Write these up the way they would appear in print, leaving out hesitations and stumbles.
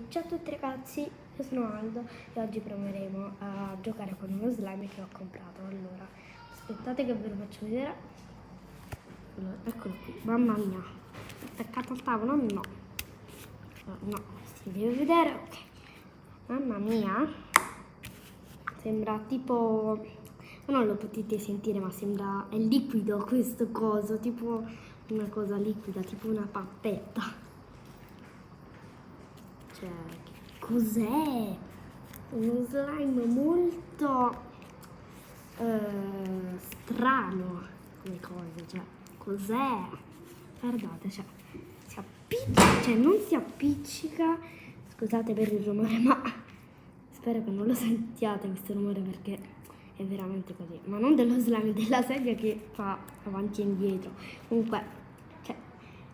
Ciao a tutti ragazzi, io sono Aldo e oggi proveremo a giocare con uno slime che ho comprato. Allora, aspettate che ve lo faccio vedere. Allora, eccolo qui, mamma mia, attaccato al tavolo? No, no, si deve vedere, ok. Mamma mia, sembra tipo, non lo potete sentire ma sembra, è liquido questo coso, tipo una cosa liquida, tipo una pappetta. Cioè, cos'è? Uno slime molto strano come cosa, cioè, cos'è? Guardate, cioè, si appiccica, cioè non si appiccica, scusate per il rumore, ma spero che non lo sentiate questo rumore perché è veramente così, ma non dello slime, della sedia che fa avanti e indietro. Comunque, cioè,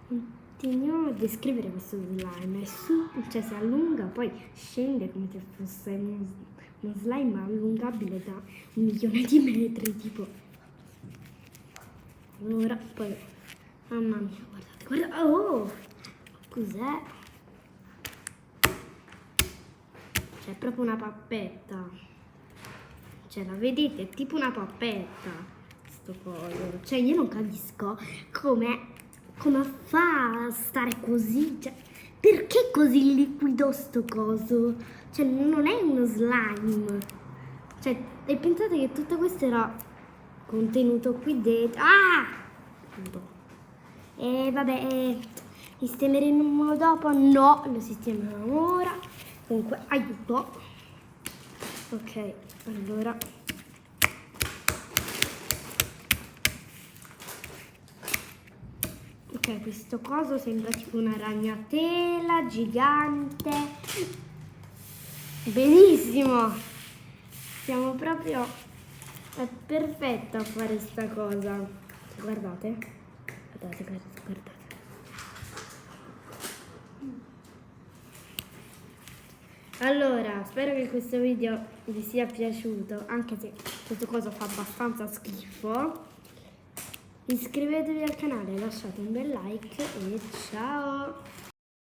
continuiamo a descrivere questo slime, è su, cioè si allunga, poi scende come se fosse uno slime allungabile da 1.000.000 di metri, tipo. Allora, poi, mamma mia, guardate, guarda, oh, cos'è? C'è proprio una pappetta, cioè la vedete, è tipo una pappetta, sto coso, cioè io non capisco come fa a stare così, cioè, perché così liquido sto coso? Cioè, non è uno slime. Cioè, e pensate che tutto questo era contenuto qui dentro. Ah! E vabbè, sistemeremo dopo? No, lo sistemiamo ora. Comunque, aiuto. Ok, allora. Ok, questo coso sembra tipo una ragnatela gigante. Benissimo! Siamo proprio... È perfetto a fare sta cosa. Guardate. Guardate, guardate. Allora, spero che questo video vi sia piaciuto, anche se questo coso fa abbastanza schifo. Iscrivetevi al canale, lasciate un bel like e ciao!